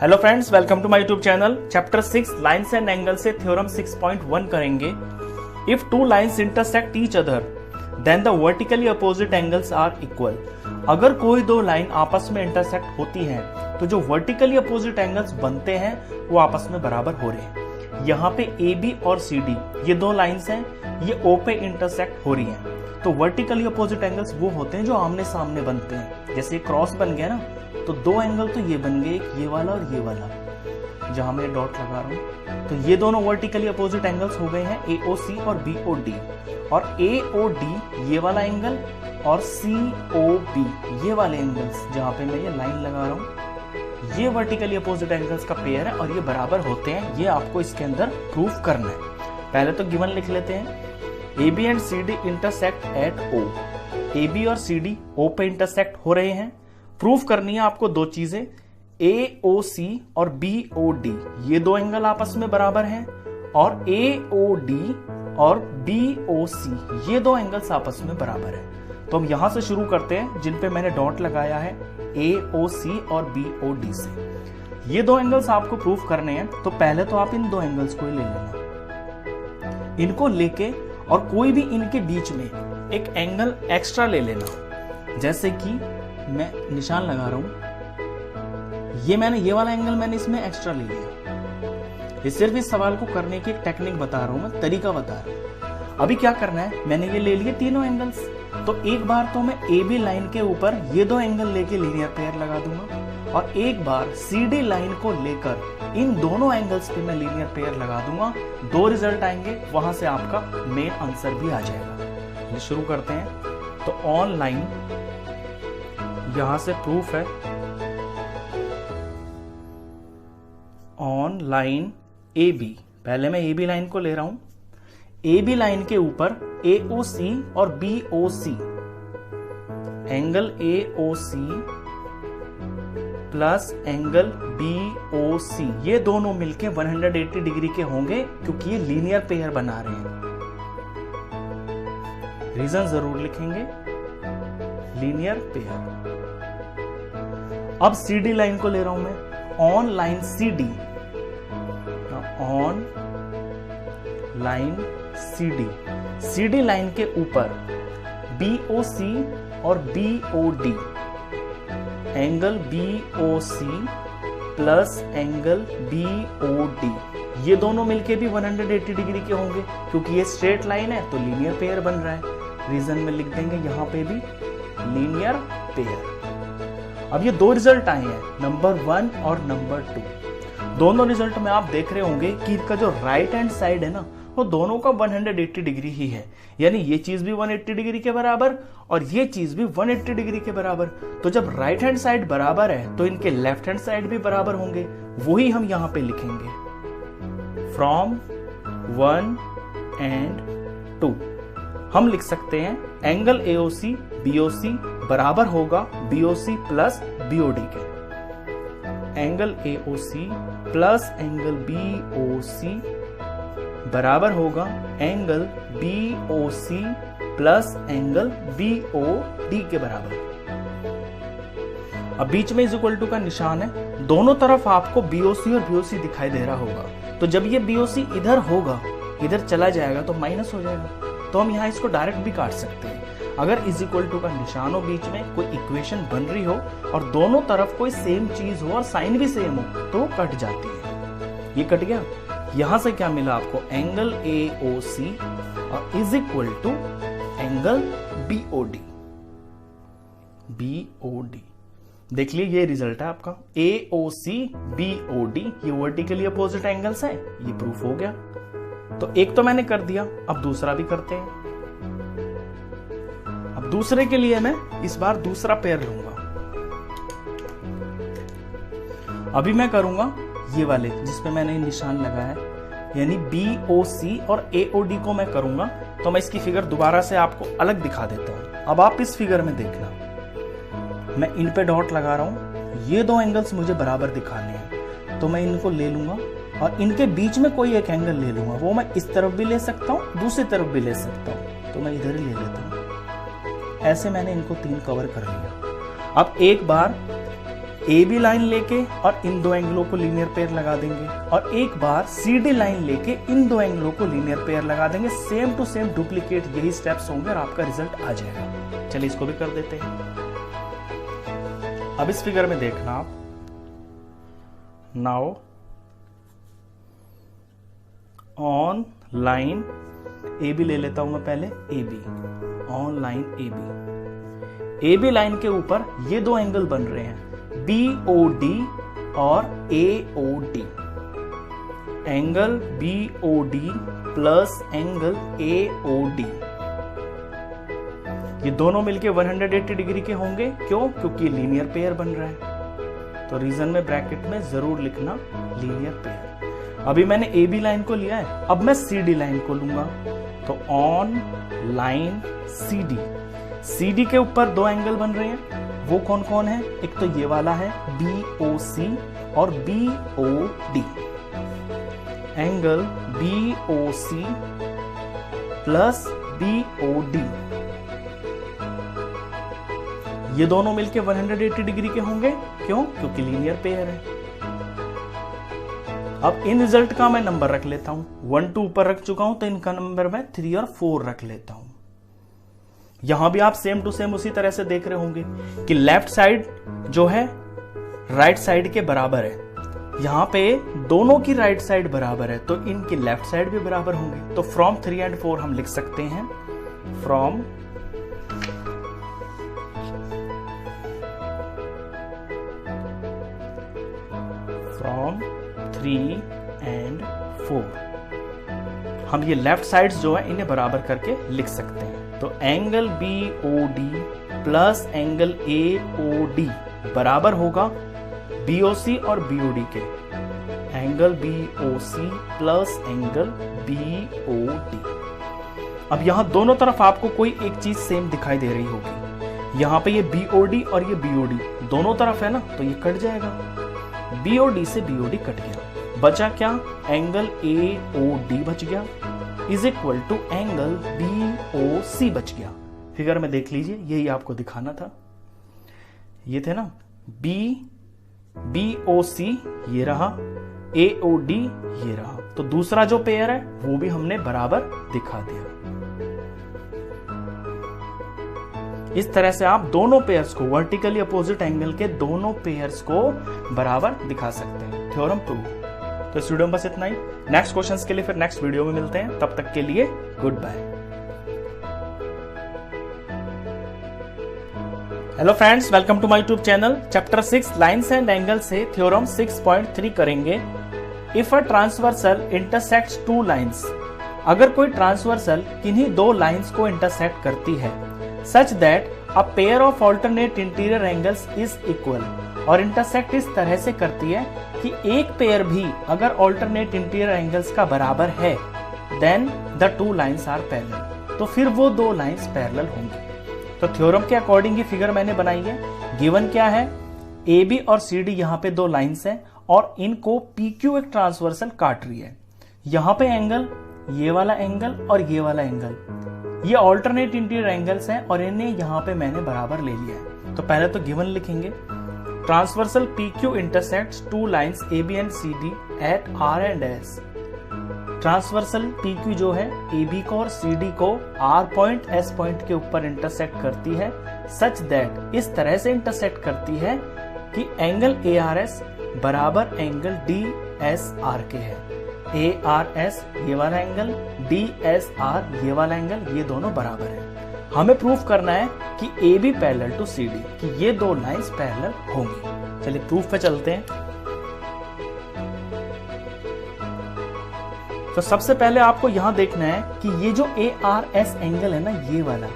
Hello friends, welcome to my YouTube channel. Chapter 6 lines and angle से theorem 6.1 करेंगे। If two lines intersect each other then the vertically opposite angles are equal. अगर कोई दो line आपस में intersect होती हैं तो जो वर्टिकली अपोजिट एंगल्स बनते हैं वो आपस में बराबर हो रहे हैं। यहाँ पे ए बी और सी डी ये दो लाइन्स हैं, ये ओ पे इंटरसेक्ट हो रही हैं। तो वर्टिकली अपोजिट एंगल्स वो होते हैं जो आमने सामने बनते हैं। जैसे क्रॉस बन गया ना, तो दो एंगल तो ये बन गए, एक ये वाला और ये वाला, जहां मैं डॉट लगा रहा हूं। तो ये दोनों वर्टिकली अपोजिट एंगल्स हो गए हैं AOC और BOD। और AOD ये वाला एंगल और COB ये वाले एंगल्स जहां पे मैं ये लाइन लगा रहा हूं, ये वर्टिकली अपोजिट एंगल्स का पेयर है और ये बराबर होते हैं। ये आपको इसके अंदर प्रूफ करना है। पहले तो गिवन लिख लेते हैं। AB and CD intersect at O। AB और CD O पे इंटरसेक्ट हो रहे हैं। प्रूफ करनी है आपको दो चीजें, AOC और BOD ये दो एंगल आपस में बराबर हैं, और AOD और BOC ये दो एंगल्स आपस में बराबर हैं। तो हम यहां से शुरू करते हैं जिन पे मैंने डॉट लगाया है, AOC और BOD से। ये दो एंगल्स आपको प्रूफ करने हैं, तो पहले तो आप इन दो एंगल्स को ले लेना। इनको लेके और कोई भी इनके बीच में एक एंगल एक्स्ट्रा ले लेना। जैसे कि मैं निशान लगा रहा हूं, ये वाला एंगल मैंने इसमें एक्स्ट्रा ले लिया। ये सिर्फ इस सवाल को करने की एक टेक्निक बता रहा हूं, मैं तरीका बता रहा हूं। अभी क्या करना है, मैंने ये ले लिए तीनों एंगल्स। तो एक बार तो मैं AB लाइन के ऊपर ये दो एंगल लेके लीनियर पेयर लगा दूंगा, और एक बार CD लाइन को लेकर इन दोनों एंगल्स पे मैं लीनियर पेयर लगा दूंगा। दो रिजल्ट आएंगे, वहां से आपका मेन आंसर भी आ जाएगा। ये शुरू करते हैं। तो ऑन लाइन यहां से प्रूफ है, ऑन लाइन AB। पहले मैं AB लाइन को ले रहा हूं। AB लाइन के ऊपर AOC और BOC, angle AOC plus angle BOC ये दोनों मिलके 180 डिग्री के होंगे, क्योंकि ये लीनियर पेयर बना रहे हैं। रीजन जरूर लिखेंगे, लीनियर पेयर। अब CD लाइन को ले रहा हूं मैं, on line CD, on line CD line के ऊपर BOC और BOD, angle BOC plus angle BOD ये दोनों मिलके भी 180 डिग्री के होंगे, क्योंकि ये स्ट्रेट लाइन है तो लीनियर पेयर बन रहा है। रीजन में लिख देंगे यहां पे भी लीनियर पेयर। अब ये दो रिजल्ट आए हैं, नंबर 1 और नंबर 2। दोनों रिजल्ट में आप देख रहे होंगे कि इनका जो राइट हैंड साइड है ना, वो दोनों का 180 डिग्री ही है। यानी ये चीज भी 180 डिग्री के बराबर और ये चीज भी 180 डिग्री के बराबर। तो जब राइट हैंड साइड बराबर है तो इनके लेफ्ट हैंड साइड भी बराबर होंगे। वही हम यहां पे लिखेंगे। फ्रॉम 1 एंड 2 हम लिख सकते हैं एंगल AOC BOC बराबर होगा BOC प्लस BOD के। Angle AOC plus angle BOC बराबर होगा angle BOC plus angle BOD के बराबर। अब बीच में इज इक्वल टू का निशान है, दोनों तरफ आपको BOC और BOC दिखाई दे रहा होगा। तो जब ये BOC इधर होगा, इधर चला जाएगा तो माइनस हो जाएगा। तो हम यहाँ इसको डायरेक्ट भी काट सकते हैं। अगर इज इक्वल टू का निशान हो, बीच में कोई इक्वेशन बन रही हो और दोनों तरफ कोई सेम चीज हो और साइन भी सेम हो, तो वो कट जाती है। ये कट गया। यहां से क्या मिला आपको, एंगल AOC और is equal to angle BOD। देख लिए, ये रिजल्ट है आपका। AOC BOD ये वर्टिकली अपोजिट एंगल्स है, ये प्रूफ हो गया। तो एक तो मैंने कर दिया, अब दूसरा भी करते हैं। अब दूसरे के लिए मैं इस बार दूसरा पेयर लूंगा। अभी मैं करूंगा ये वाले जिसपे मैंने निशान लगाया है, यानी BOC और AOD को मैं करूंगा। तो मैं इसकी फिगर दोबारा से आपको अलग दिखा देता हूं। अब आप इस फिगर में देखना, मैं इन पे डॉट लगा रहा हूं। ये दो एंगल्स मुझे बराबर दिखाने हैं, तो मैं इनको ले लूंगा और इनके बीच में कोई एक एंगल ले लूंगा। वो मैं इस तरफ भी ले सकता हूं, दूसरी तरफ भी ले सकता हूं, तो मैं इधर ही ले लेता हूं। ऐसे मैंने इनको 3 कवर कर लिया। अब एक बार ए बी लाइन लेके और इन दो एंगलों को लीनियर पेयर लगा देंगे, और एक बार सी डी लाइन लेके इन दो एंगलों को लीनियर पेयर लगा देंगे। सेम टू सेम डुप्लीकेट यही स्टेप्स होंगे और आपका रिजल्ट आ जाएगा। चलिए इसको भी कर देते हैं। अब इस फिगर में देखना आप, now on line A B ले लेता हूं मैं पहले, A B, on line A B, A B line के ऊपर ये दो एंगल बन रहे हैं, BOD और AOD। Angle BOD plus angle AOD, ये दोनों मिलके 180 डिग्री के होंगे। क्यों? क्योंकि लीनियर पेयर बन रहा है। तो रीजन में ब्रैकेट में जरूर लिखना लीनियर पेयर। अभी मैंने AB लाइन को लिया है, अब मैं CD लाइन को लूंगा। तो ऑन लाइन CD, CD के ऊपर दो एंगल बन रहे हैं, वो कौन कौन है? एक तो ये वाला है BOC और BOD। Angle BOC plus BOD, ये दोनों मिलके 180 डिग्री के होंगे। क्यों? क्योंकि लीनियर पेयर है। अब इन रिजल्ट का मैं नंबर रख लेता हूं, 1 2 ऊपर रख चुका हूं, तो इनका नंबर मैं 3 और 4 रख लेता हूं। यहां भी आप सेम टू सेम उसी तरह से देख रहे होंगे कि लेफ्ट साइड जो है राइट साइड के बराबर है। यहां पे दोनों की राइट साइड बराबर है, तो इनकी लेफ्ट साइड भी बराबर होंगे। तो फ्रॉम 3 and 4 हम लिख सकते हैं, फ्रॉम फ्रॉम 3 and 4 हम ये लेफ्ट साइड्स जो है इन्हें बराबर करके लिख सकते हैं। तो angle BOD plus angle AOD बराबर होगा BOC और BOD के। Angle BOC plus angle BOD। अब यहां दोनों तरफ आपको कोई एक चीज सेम दिखाई दे रही होगी। यहां पे ये BOD और ये BOD दोनों तरफ है ना, तो ये कट जाएगा। BOD से BOD कट गया, बचा क्या? एंगल AOD बच गया, is equal to angle BOC बच गया। फिगर में देख लीजिए, यही आपको दिखाना था। ये थे ना BOC, ये रहा, AOD ये रहा। तो दूसरा जो पेयर है वो भी हमने बराबर दिखा दिया। इस तरह से आप दोनों पेयर्स को, वर्टिकली अपोजिट एंगल के दोनों पेयर्स को बराबर दिखा सकते हैं। Theorem prove. तो इस वीडियो में बस इतना ही। नेक्स्ट क्वेश्चंस के लिए फिर नेक्स्ट वीडियो में मिलते हैं। तब तक के लिए good bye. Hello friends, welcome to my YouTube channel. Chapter 6 lines and angle से थ्योरम 6.3 करेंगे। If a transversal intersects two lines, अगर कोई ट्रांसवर्सल किन्हीं दो लाइन्स को इंटरसेक्ट करती है, such that a pair of alternate interior angles is equal, और इंटरसेक्ट इस तरह से करती है कि एक पेयर भी अगर ऑल्टरनेट इंटीरियर एंगल्स का बराबर है, then the two lines are parallel, तो फिर वो दो लाइन्स पैरेलल होंगी। तो थ्योरम के अकॉर्डिंग ये फिगर मैंने बनाई है। गिवन क्या है? AB और CD यहाँ पे दो लाइन्स हैं और इनको PQ एक ट्रांसवर्सल काट रही है। यहाँ पे एंगल, ये वाला एंगल और ये वाला एंगल, ये ऑल्टरनेट इंटीरियर एंगल्स हैं और इन्हें यहाँ पे मैंने बराबर ले लिया है। तो पहले तो गिवन लिखेंगे, transversal PQ intersects two lines AB and CD at R and S। Transversal PQ जो है AB को और CD को R पॉइंट S पॉइंट के ऊपर इंटरसेक्ट करती है, सच दैट इस तरह से इंटरसेक्ट करती है कि एंगल ARS बराबर एंगल DSR के है। ARS ये वाला एंगल, DSR ये वाला एंगल, ये दोनों बराबर है। हमें प्रूफ करना है कि AB पैरेलल टू CD, कि ये दो लाइंस पैरेलल होंगी। चलिए प्रूफ पे चलते हैं। तो सबसे पहले आपको यहां देखना है कि ये जो ARS एंगल है ना, ये वाला,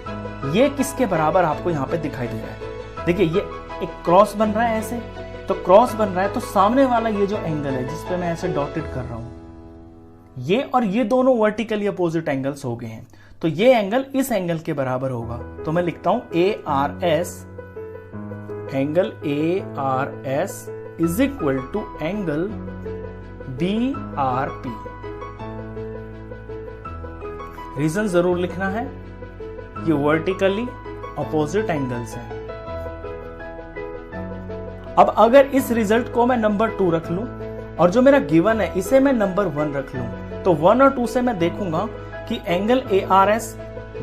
ये किसके बराबर आपको यहां पे दिखाई दे रहा है। देखिए ये एक क्रॉस बन रहा है ऐसे, तो क्रॉस बन रहा है तो सामने वाला ये जो एंगल है जिसपे मैं ऐसे डॉटेड कर रहा हूं, ये और ये दोनों वर्टिकली अपोजिट एंगल्स हो गए हैं। तो ये एंगल इस एंगल के बराबर होगा। तो मैं लिखता हूं ARS, angle ARS is equal to angle BRP। Reason जरूर लिखना है, ये वर्टिकली अपोजिट एंगल्स हैं। अब अगर इस रिजल्ट को मैं नंबर 2 रख लूं और जो मेरा गिवन है इसे मैं नंबर 1 रख लूं, तो 1 और 2 से मैं देखूंगा कि एंगल ARS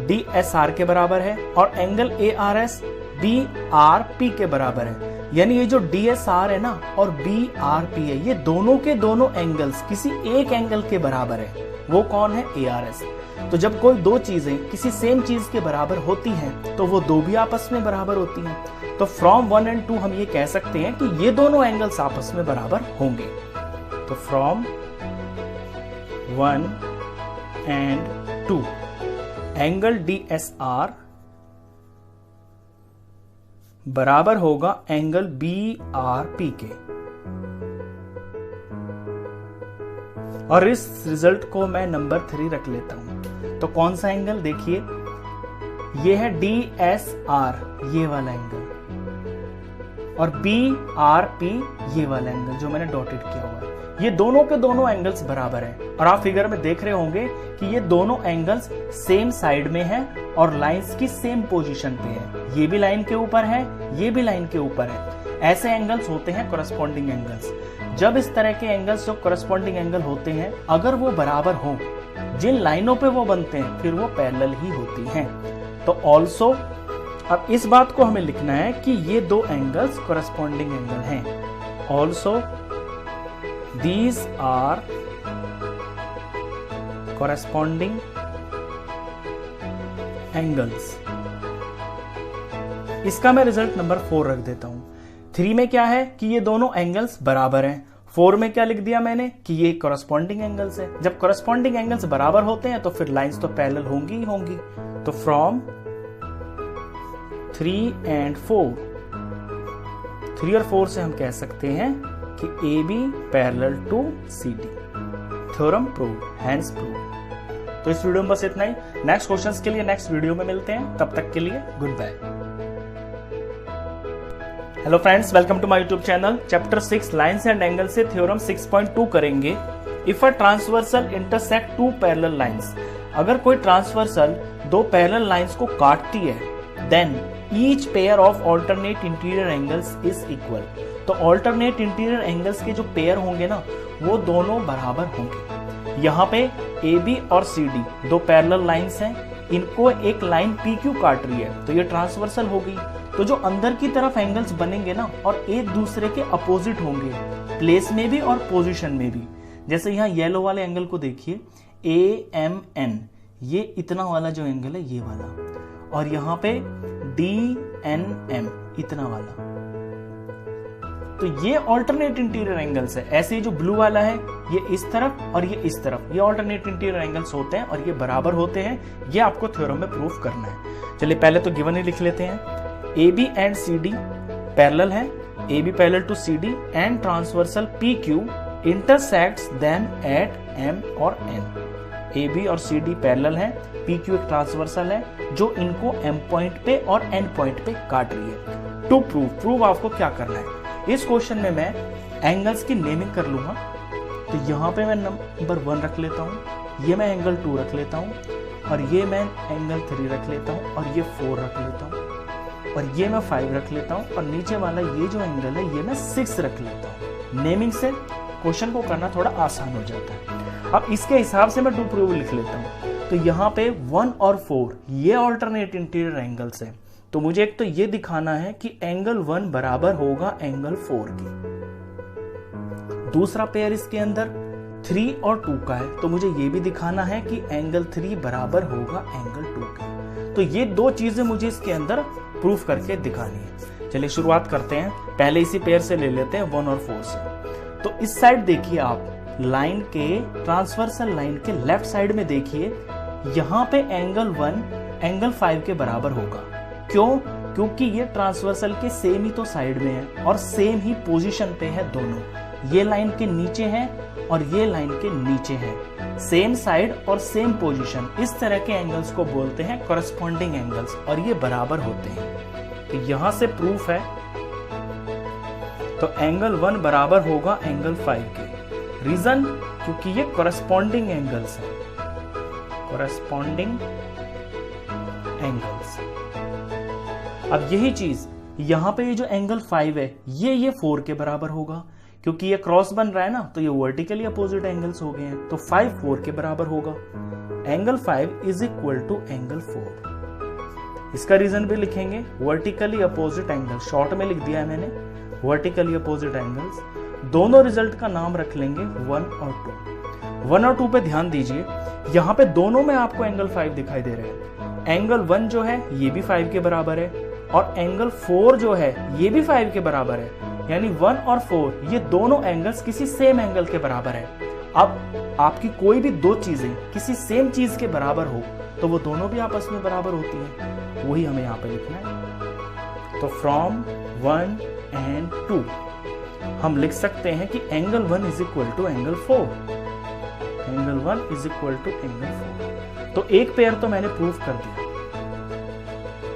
DSR के बराबर है और एंगल ARS BRP के बराबर है। यानी ये जो DSR है ना और BRP है, ये दोनों के दोनों एंगल्स किसी एक एंगल के बराबर है। वो कौन है? ARS। तो जब कोई दो चीजें किसी सेम चीज के बराबर होती हैं तो वो दो भी आपस में बराबर होती हैं। तो फ्रॉम 1 and 2 हम ये कह सकते हैं कि ये दोनों एंगल्स आपस में बराबर होंगे। तो फ्रॉम 1 and 2 एंगल DSR बराबर होगा एंगल BRP के। और इस रिजल्ट को मैं नंबर 3 रख लेता हूं। तो कौन सा एंगल? देखिए ये है DSR, ये वाला एंगल, और BRP ये वाला एंगल जो मैंने डॉटेड किया हुआ है। ये दोनों के दोनों एंगल्स बराबर हैं और आप फिगर में देख रहे होंगे कि ये दोनों एंगल्स सेम साइड में हैं और लाइंस की सेम पोजीशन पे है। ये भी लाइन के ऊपर है, ये भी लाइन के ऊपर है। ऐसे एंगल्स होते हैं कोरस्पॉन्डिंग एंगल्स। जब इस तरह के एंगल्स जो कोरस्पॉन्डिंग एंगल होते हैं, अगर वो बराबर हो, जिन लाइनों पे वो बनते हैं, फिर वो पैरेलल ही होती हैं। तो ऑल्सो अब इस बात को हमें लिखना है कि ये दो एंगल्स कोरस्पॉन्डिंग एंगल हैं। Also these are corresponding angles। इसका मैं रिजल्ट नंबर 4 रख देता हूं। 3 में क्या है कि ये दोनों एंगल्स बराबर हैं। 4 में क्या लिख दिया मैंने कि ये कॉरस्पॉन्डिंग एंगल्स है। जब कॉरस्पॉन्डिंग एंगल्स बराबर होते हैं तो फिर लाइंस तो पैरेलल होंगी ही होंगी। तो फ्रॉम 3 and 4, 3 और 4 से हम कह सकते हैं कि AB parallel to CD। Theorem prove, hence prove. तो इस वीडियो में बस इतना ही। नेक्स्ट क्वेश्चंस के लिए नेक्स्ट वीडियो में मिलते हैं। तब तक के लिए good bye. Hello friends, welcome to my YouTube channel. Chapter 6 lines and angle से थ्योरम 6.2 करेंगे। If a transversal intersect two parallel lines, अगर कोई ट्रांसवर्सल दो पैरेलल लाइन्स को काटती है, then each pair of alternate interior angles is equal. तो alternate interior angles के जो पेयर होंगे ना, वो दोनों बराबर होंगे। यहाँ पे AB और CD दो पैरेलल लाइंस हैं, इनको एक लाइन PQ काट रही है, तो ये ट्रांसवर्सल होगी। तो जो अंदर की तरफ एंगल्स बनेंगे ना, और एक दूसरे के अपोजिट होंगे, प्लेस में भी और पोजीशन में भी। जैसे यहाँ येलो वाले एंगल को देखिए, AMN, ये इतना वाला जो एंगल है ये वाला, और यहाँ पे DNM इतना वाला। तो ये ऑल्टरनेट इंटीरियर एंगल्स है। ऐसे जो ब्लू वाला है ये इस तरफ और ये इस तरफ, ये ऑल्टरनेट इंटीरियर एंगल्स होते हैं और ये बराबर होते हैं। ये आपको थ्योरम में प्रूफ करना है। चलिए पहले तो गिवन ही लिख लेते हैं। AB एंड CD पैरेलल है, AB parallel to CD and transversal PQ intersects then at M और N। AB और CD पैरेलल है, PQ एक ट्रांसवर्सल है जो इनको M पॉइंट पे और N पॉइंट पे काट रही है। टू प्रूव आपको क्या करना है, इस क्वेश्चन में मैं एंगल्स की नेमिंग कर लूंगा। तो यहाँ पे मैं नंबर 1 रख लेता हूँ, ये मैं एंगल 2 रख लेता हूँ, और ये मैं एंगल 3 रख लेता हूँ, और ये 4 रख लेता हूँ, और ये मैं 5 रख लेता हूँ, और नीचे वाला ये जो एंगल है ये मैं 6 रख लेता हूँ। नेमिंग से क्वेश्चन को करना थोड़ा आसान हो जाता है। अब इसके हिसाब से मैं टू प्रूव लिख लेता हूँ। तो यहाँ पे 1 और 4 ये ऑल्टरनेट इंटीरियर एंगल्स है। तो मुझे एक तो ये दिखाना है कि एंगल 1 बराबर होगा एंगल 4 की। दूसरा पेयर इसके अंदर 3 और 2 का है, तो मुझे ये भी दिखाना है कि एंगल 3 बराबर होगा एंगल 2 की। तो ये दो चीजें मुझे इसके अंदर प्रूफ करके दिखानी है। चलिए शुरुआत करते हैं। पहले इसी पेयर से ले लेते हैं 1 और 4 से। तो इस साइड देखिए आप, लाइन के ट्रांसवर्सल लाइन के लेफ्ट साइड में देखिए, यहाँ पे एंगल 1 एंगल 5 के बराबर होगा। क्यों? क्योंकि ये ट्रांसवर्सल के सेम ही तो साइड में है और सेम ही पोजीशन पे है दोनों। ये लाइन के नीचे है और ये लाइन के नीचे है, सेम साइड और सेम पोजीशन। इस तरह के एंगल्स को बोलते हैं कॉरस्पॉन्डिंग एंगल्स, और ये बराबर होते हैं। तो यहां से प्रूफ है। तो एंगल 1 बराबर होगा एंगल 5 के। रीजन? क्योंकि ये कॉरस्पॉन्डिंग एंगल्स है, कॉरस्पॉन्डिंग एंगल्स। अब यही चीज यहां पे ये जो एंगल 5 है ये 4 के बराबर होगा, क्योंकि ये क्रॉस बन रहा है ना, तो ये वर्टिकली अपोजिट एंगल्स हो गए हैं, तो 5 4 के बराबर होगा। Angle 5 is equal to angle 4। इसका रीजन भी लिखेंगे, वर्टिकली अपोजिट एंगल, शॉर्ट में लिख दिया है मैंने, वर्टिकली अपोजिट एंगल्स। दोनों रिजल्ट का नाम रख लेंगे 1 और 2। 1 और 2 पे ध्यान दीजिए, यहाँ पे दोनों में आपको एंगल 5 दिखाई दे रहे हैं। एंगल 1 जो है ये भी 5 के बराबर है, और एंगल 4 जो है ये भी 5 के बराबर है, यानी 1 और 4 ये दोनों एंगल्स किसी सेम एंगल के बराबर है। अब आपकी कोई भी दो चीजें किसी सेम चीज के बराबर हो तो वो दोनों भी आपस में बराबर होती हैं, वही हमें यहाँ पे लिखना है। तो फ्रॉम 1 एंड 2 हम लिख सकते हैं कि angle 1 is equal to angle 4, angle 1 is equal to angle 4। तो एक पेयर तो मैंने प्रूव कर दिया।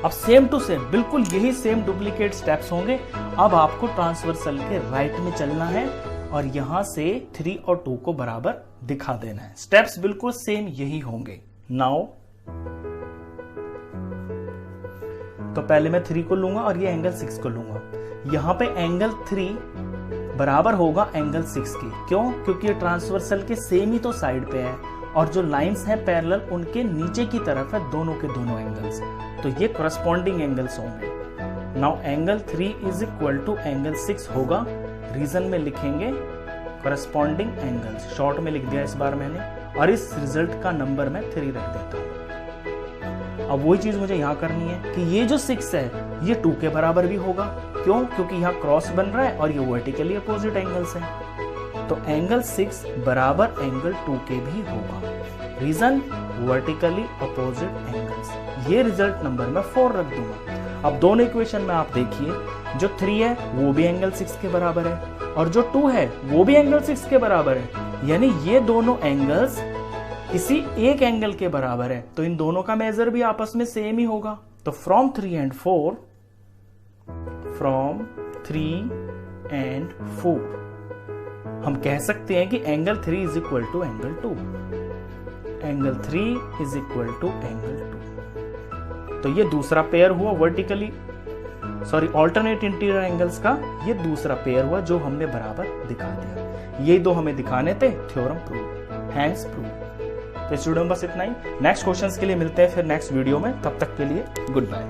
अब सेम टू सेम बिल्कुल यही सेम डुप्लीकेट स्टेप्स होंगे। अब आपको ट्रांसवर्सल के राइट में चलना है और यहां से 3 और 2 को बराबर दिखा देना है। स्टेप्स बिल्कुल सेम यही होंगे। नाउ तो पहले मैं 3 को लूंगा और ये एंगल 6 को लूंगा। यहां पे एंगल 3 बराबर होगा एंगल 6 के। क्यों? क्योंकि ये ट्रांसवर्सल के सेम ही तो साइड पे है, और जो लाइंस हैं पैरेलल उनके नीचे की तरफ है दोनों के दोनों एंगल्स, तो ये करस्पॉन्डिंग एंगल्स होंगे। Now angle 3 is equal to angle 6 होगा। रीजन में लिखेंगे करस्पॉन्डिंग एंगल्स, शॉर्ट में लिख दिया इस बार मैंने, और इस रिजल्ट का नंबर मैं 3 रख देता हूं। अब वही चीज मुझे यहां करनी है कि ये जो 6 है ये 2 के बराबर भी होगा। क्यों? क्योंकि यहाँ क्रॉस बन रहा है और ये वर्टिकली अपोजिट एंगल्स हैं, तो एंगल 6 बराबर एंगल 2 के भी होगा। Reason vertically opposite angles. ये रिजल्ट नंबर मैं 4 रख दूंगा। अब दोनों इक्वेशन में आप देखिए, जो 3 है वो भी एंगल 6 के बराबर है, और जो 2 है वो भी एंगल 6 के बराबर है, यानी ये दोनों एंगल्स किसी एक एंगल के बराबर है, तो इन दोनों का मेजर भी आपस में सेम ही होगा। तो फ्रॉम 3 एंड 4 हम कह सकते हैं कि angle 3 is equal to angle 2, angle 3 is equal to angle 2। तो ये दूसरा पेयर हुआ वर्टिकली ऑल्टरनेट इंटीरियर एंगल्स का, ये दूसरा पेयर हुआ जो हमने बराबर दिखा दिया। ये दो हमें दिखाने थे, थ्योरम प्रूव, हैंस प्रूव। तो इस वीडियो में बस इतना ही। नेक्स्ट क्वेश्चंस के लिए मिलते हैं फिर नेक्स्ट वीडियो में, तब तक के लिए गुड बाय।